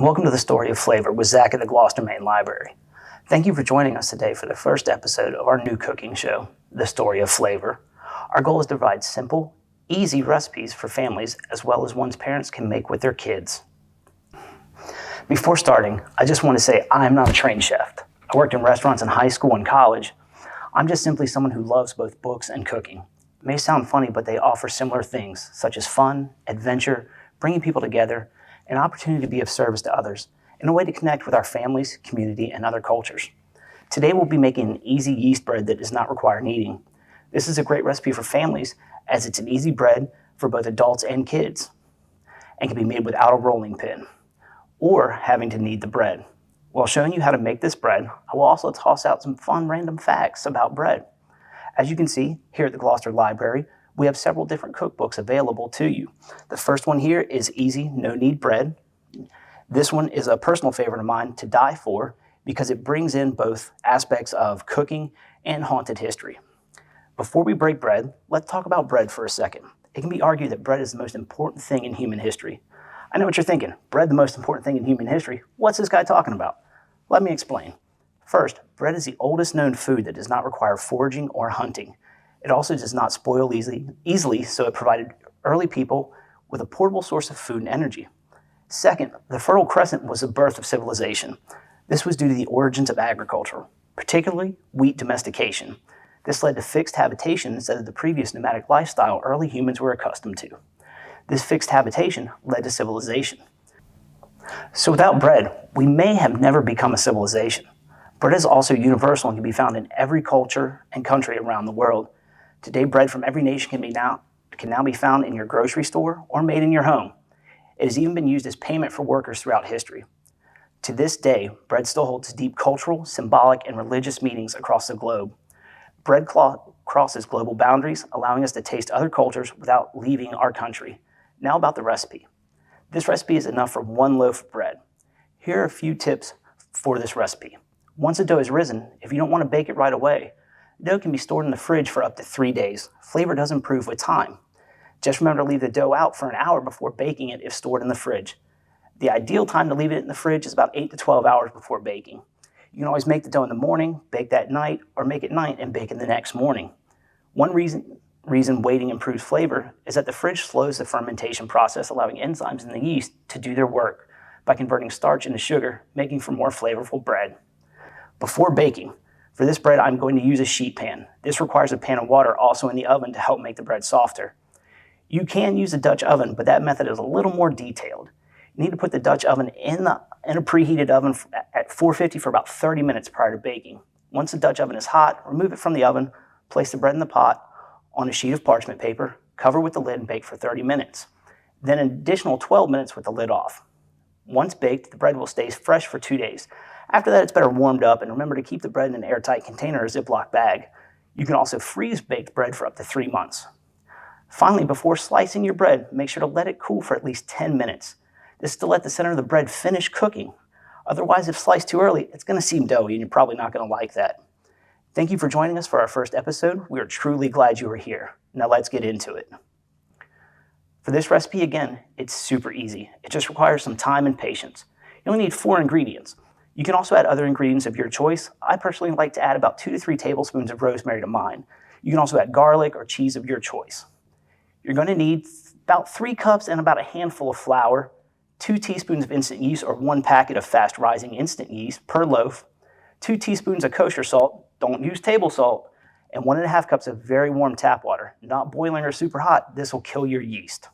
Welcome to the Story of Flavor with Zach at the Gloucester Main Library. Thank you for joining us today for the first episode of our new cooking show, The Story of Flavor. Our goal is to provide simple, easy recipes for families as well as ones parents can make with their kids. Before starting, I just want to say I'm not a trained chef. I worked in restaurants in high school and college. I'm just simply someone who loves both books and cooking. It may sound funny, but they offer similar things, such as fun, adventure, bringing people together, an opportunity to be of service to others, and a way to connect with our families, community, and other cultures. Today we'll be making an easy yeast bread that does not require kneading. This is a great recipe for families as it's an easy bread for both adults and kids and can be made without a rolling pin or having to knead the bread. While showing you how to make this bread, I will also toss out some fun random facts about bread. As you can see here at the Gloucester Library, we have several different cookbooks available to you. The first one here is Easy No Knead Bread. This one is a personal favorite of mine to die for because it brings in both aspects of cooking and haunted history. Before we break bread, let's talk about bread for a second. It can be argued that bread is the most important thing in human history. I know what you're thinking. Bread, the most important thing in human history? What's this guy talking about? Let me explain. First, bread is the oldest known food that does not require foraging or hunting. It also does not spoil easily, so it provided early people with a portable source of food and energy. Second, the Fertile Crescent was the birth of civilization. This was due to the origins of agriculture, particularly wheat domestication. This led to fixed habitation instead of the previous nomadic lifestyle early humans were accustomed to. This fixed habitation led to civilization. So without bread, we may have never become a civilization. Bread is also universal and can be found in every culture and country around the world. Today, bread from every nation can now be found in your grocery store or made in your home. It has even been used as payment for workers throughout history. To this day, bread still holds deep cultural, symbolic, and religious meanings across the globe. Bread crosses global boundaries, allowing us to taste other cultures without leaving our country. Now about the recipe. This recipe is enough for one loaf of bread. Here are a few tips for this recipe. Once the dough is risen, if you don't want to bake it right away, dough can be stored in the fridge for up to 3 days. Flavor does improve with time. Just remember to leave the dough out for an hour before baking it if stored in the fridge. The ideal time to leave it in the fridge is about 8 to 12 hours before baking. You can always make the dough in the morning, bake that night, or make it night and bake it the next morning. One reason waiting improves flavor is that the fridge slows the fermentation process, allowing enzymes in the yeast to do their work by converting starch into sugar, making for more flavorful bread. Before baking, for this bread I'm going to use a sheet pan. This requires a pan of water also in the oven to help make the bread softer. You can use a Dutch oven, but that method is a little more detailed. You need to put the Dutch oven in a preheated oven at 450 for about 30 minutes prior to baking. Once the Dutch oven is hot, remove it from the oven, place the bread in the pot on a sheet of parchment paper, cover with the lid and bake for 30 minutes. Then an additional 12 minutes with the lid off. Once baked, the bread will stay fresh for 2 days. After that, it's better warmed up, and remember to keep the bread in an airtight container or Ziploc bag. You can also freeze baked bread for up to 3 months. Finally, before slicing your bread, make sure to let it cool for at least 10 minutes. This is to let the center of the bread finish cooking. Otherwise, if sliced too early, it's going to seem doughy, and you're probably not going to like that. Thank you for joining us for our first episode. We are truly glad you are here. Now let's get into it. For this recipe, again, it's super easy. It just requires some time and patience. You only need 4 ingredients. You can also add other ingredients of your choice. I personally like to add about 2 to 3 tablespoons of rosemary to mine. You can also add garlic or cheese of your choice. You're going to need about 3 cups and about a handful of flour, 2 teaspoons of instant yeast or 1 packet of fast-rising instant yeast per loaf, 2 teaspoons of kosher salt, don't use table salt, and 1.5 cups of very warm tap water. Not boiling or super hot, this will kill your yeast.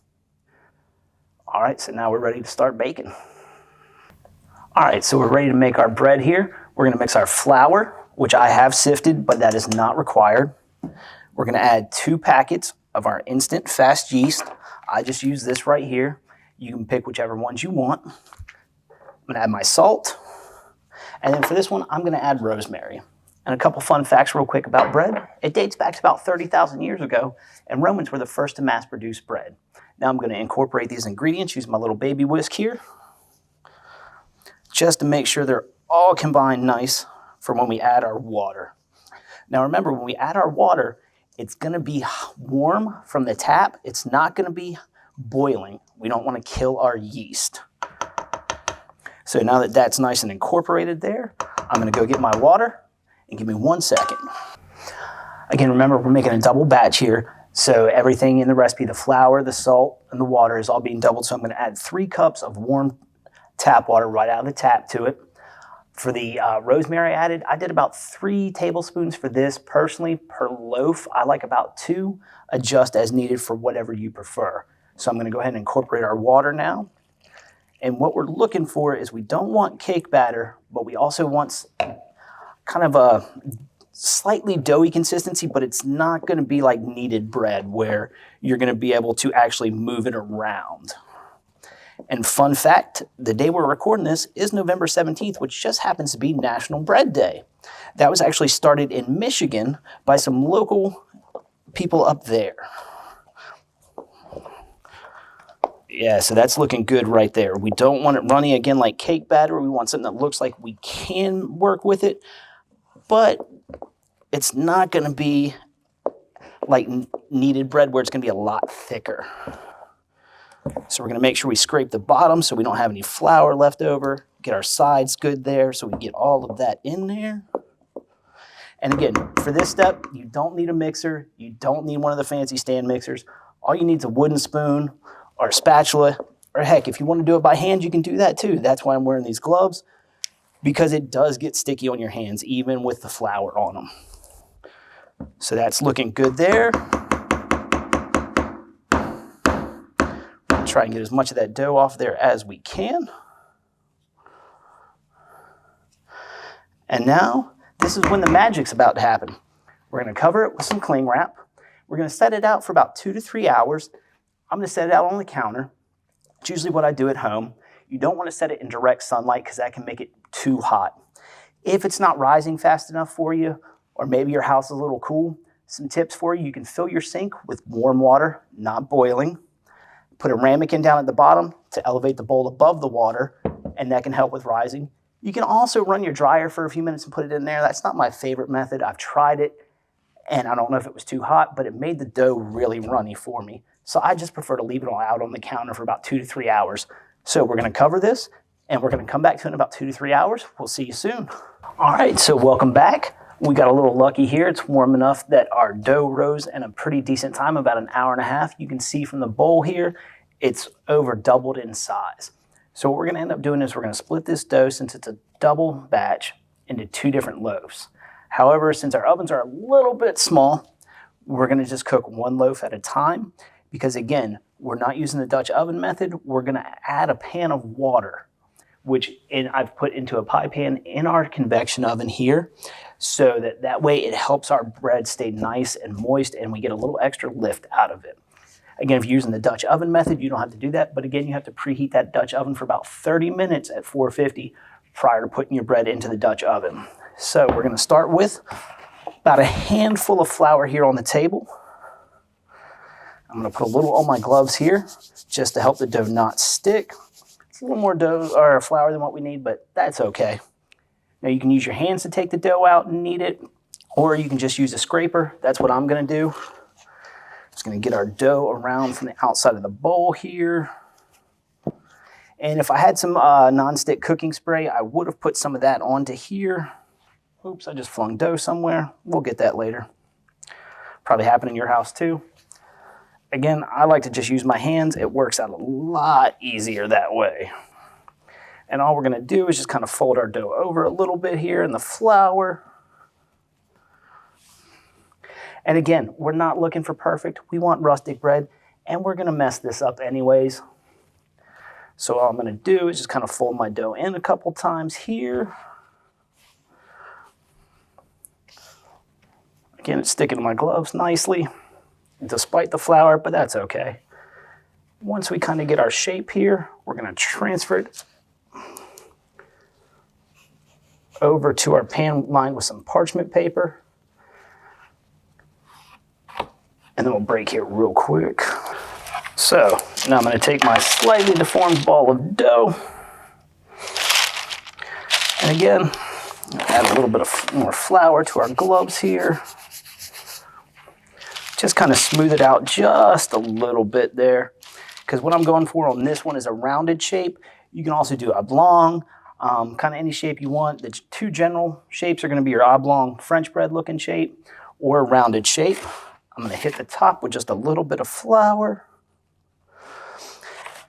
All right, so now we're ready to start baking. All right, so we're ready to make our bread here. We're gonna mix our flour, which I have sifted, but that is not required. We're gonna add 2 packets of our instant fast yeast. I just use this right here. You can pick whichever ones you want. I'm gonna add my salt. And then for this one, I'm gonna add rosemary. And a couple fun facts real quick about bread. It dates back to about 30,000 years ago, and Romans were the first to mass produce bread. Now I'm gonna incorporate these ingredients, use my little baby whisk here, just to make sure they're all combined nice for when we add our water. Now remember, when we add our water, it's gonna be warm from the tap. It's not gonna be boiling. We don't wanna kill our yeast. So now that that's nice and incorporated there, I'm gonna go get my water, and give me 1 second. Again, remember, we're making a double batch here. So everything in the recipe, the flour, the salt, and the water is all being doubled. So I'm gonna add 3 cups of warm tap water right out of the tap to it. For the rosemary I did about 3 tablespoons for this. Personally, per loaf, I like about 2. Adjust as needed for whatever you prefer. So I'm gonna go ahead and incorporate our water now. And what we're looking for is we don't want cake batter, but we also want kind of a slightly doughy consistency, but it's not going to be like kneaded bread where you're going to be able to actually move it around. And fun fact, the day we're recording this is November 17th, which just happens to be National Bread Day. That was actually started in Michigan by some local people up there. Yeah, so that's looking good right there. We don't want it runny again like cake batter. We want something that looks like we can work with it, but it's not going to be like kneaded bread where it's going to be a lot thicker. So we're going to make sure we scrape the bottom so we don't have any flour left over. Get our sides good there so we get all of that in there. And again, for this step, you don't need a mixer. You don't need one of the fancy stand mixers. All you need is a wooden spoon or a spatula, or heck, if you want to do it by hand, you can do that too. That's why I'm wearing these gloves, because it does get sticky on your hands, even with the flour on them. So that's looking good there. Try and get as much of that dough off there as we can. And now, this is when the magic's about to happen. We're going to cover it with some cling wrap. We're going to set it out for about 2 to 3 hours. I'm going to set it out on the counter. It's usually what I do at home. You don't want to set it in direct sunlight because that can make it too hot. If it's not rising fast enough for you, or maybe your house is a little cool, some tips for you. You can fill your sink with warm water, not boiling. Put a ramekin down at the bottom to elevate the bowl above the water, and that can help with rising. You can also run your dryer for a few minutes and put it in there. That's not my favorite method. I've tried it, and I don't know if it was too hot, but it made the dough really runny for me. So I just prefer to leave it out on the counter for about 2 to 3 hours. So we're going to cover this, and we're going to come back to it in about 2 to 3 hours. We'll see you soon. All right, so welcome back. We got a little lucky here. It's warm enough that our dough rose in a pretty decent time, about an hour and a half. You can see from the bowl here, it's over doubled in size. So what we're going to end up doing is we're going to split this dough, since it's a double batch, into 2 different loaves. However, since our ovens are a little bit small, we're going to just cook 1 loaf at a time, because again, we're not using the Dutch oven method. We're going to add a pan of water, which I've put into a pie pan in our convection oven here, so that way it helps our bread stay nice and moist, and we get a little extra lift out of it. Again, if you're using the Dutch oven method, you don't have to do that. But again, you have to preheat that Dutch oven for about 30 minutes at 450 prior to putting your bread into the Dutch oven. So we're going to start with about a handful of flour here on the table. I'm going to put a little on my gloves here just to help the dough not stick. It's a little more dough or flour than what we need, but that's okay. Now you can use your hands to take the dough out and knead it, or you can just use a scraper. That's what I'm going to do. Just going to get our dough around from the outside of the bowl here. And if I had some non-stick cooking spray, I would have put some of that onto here. Oops, I just flung dough somewhere. We'll get that later. Probably happen in your house too. Again, I like to just use my hands. It works out a lot easier that way. And all we're going to do is just kind of fold our dough over a little bit here in the flour. And again, we're not looking for perfect. We want rustic bread, and we're going to mess this up anyways. So all I'm going to do is just kind of fold my dough in a couple times here. Again, it's sticking to my gloves nicely, despite the flour, but that's okay. Once we kind of get our shape here, we're going to transfer it over to our pan lined with some parchment paper. And then we'll break here real quick. So now I'm going to take my slightly deformed ball of dough. And again, add a little bit of more flour to our gloves here. Just kind of smooth it out just a little bit there. Because what I'm going for on this one is a rounded shape. You can also do oblong, kind of any shape you want. The two general shapes are going to be your oblong French bread looking shape or a rounded shape. I'm going to hit the top with just a little bit of flour.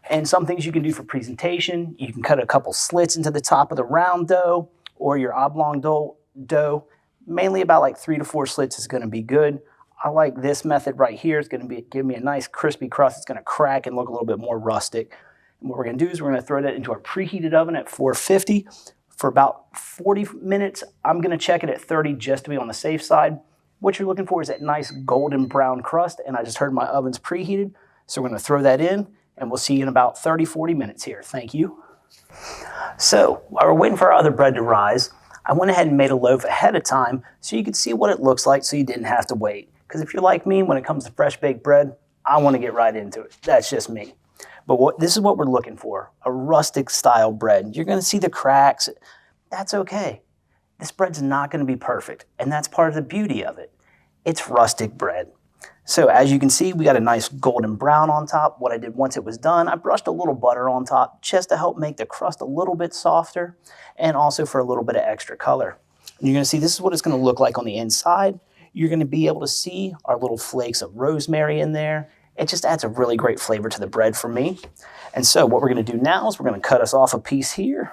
And some things you can do for presentation, you can cut a couple slits into the top of the round dough or your oblong dough. Mainly about like 3 to 4 slits is going to be good. I like this method right here. It's going to give me a nice crispy crust. It's going to crack and look a little bit more rustic. And what we're going to do is we're going to throw that into our preheated oven at 450 for about 40 minutes. I'm going to check it at 30 just to be on the safe side. What you're looking for is that nice golden brown crust, and I just heard my oven's preheated. So we're going to throw that in, and we'll see you in about 30, 40 minutes here. Thank you. So while we're waiting for our other bread to rise, I went ahead and made a loaf ahead of time so you could see what it looks like so you didn't have to wait. Because if you're like me, when it comes to fresh baked bread, I want to get right into it. That's just me. But this is what we're looking for, a rustic style bread. You're going to see the cracks. That's okay. This bread's not going to be perfect, and that's part of the beauty of it. It's rustic bread. So as you can see, we got a nice golden brown on top. What I did once it was done, I brushed a little butter on top just to help make the crust a little bit softer and also for a little bit of extra color. And you're going to see this is what it's going to look like on the inside. You're going to be able to see our little flakes of rosemary in there. It just adds a really great flavor to the bread for me. And so what we're going to do now is we're going to cut us off a piece here.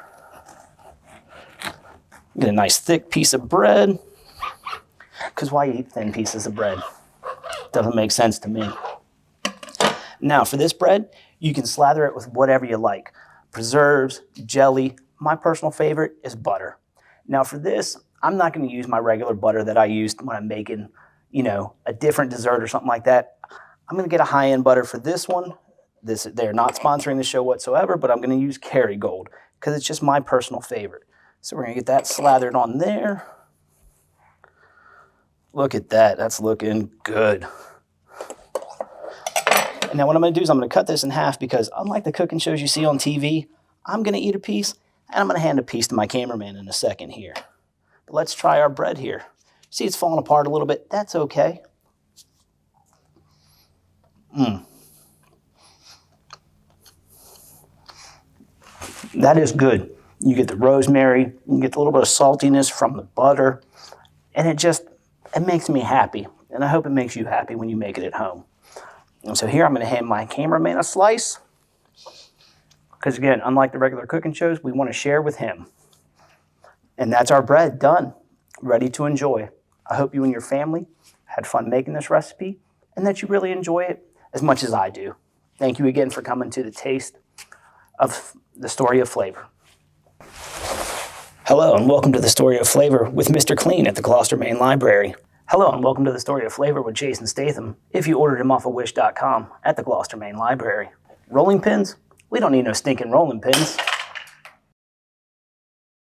Get a nice thick piece of bread. Because why eat thin pieces of bread? Doesn't make sense to me. Now for this bread, you can slather it with whatever you like. Preserves, jelly. My personal favorite is butter. Now for this, I'm not going to use my regular butter that I used when I'm making, a different dessert or something like that. I'm going to get a high-end butter for this one. They're not sponsoring the show whatsoever, but I'm going to use Kerrygold because it's just my personal favorite. So we're going to get that slathered on there. Look at that. That's looking good. And now what I'm going to do is I'm going to cut this in half because unlike the cooking shows you see on TV, I'm going to eat a piece and I'm going to hand a piece to my cameraman in a second here. But let's try our bread here. See, it's falling apart a little bit. That's okay. That is good. You get the rosemary, you get a little bit of saltiness from the butter, and it makes me happy. And I hope it makes you happy when you make it at home. And so here I'm going to hand my cameraman a slice. Because again, unlike the regular cooking shows, we want to share with him. And that's our bread done, ready to enjoy. I hope you and your family had fun making this recipe and that you really enjoy it as much as I do. Thank you again for coming to the taste of the Story of Flavor. Hello and welcome to the Story of Flavor with Mr. Clean at the Gloucester Main Library. Hello and welcome to the Story of Flavor with Jason Statham if you ordered him off of wish.com at the Gloucester Main Library. Rolling pins? We don't need no stinking rolling pins.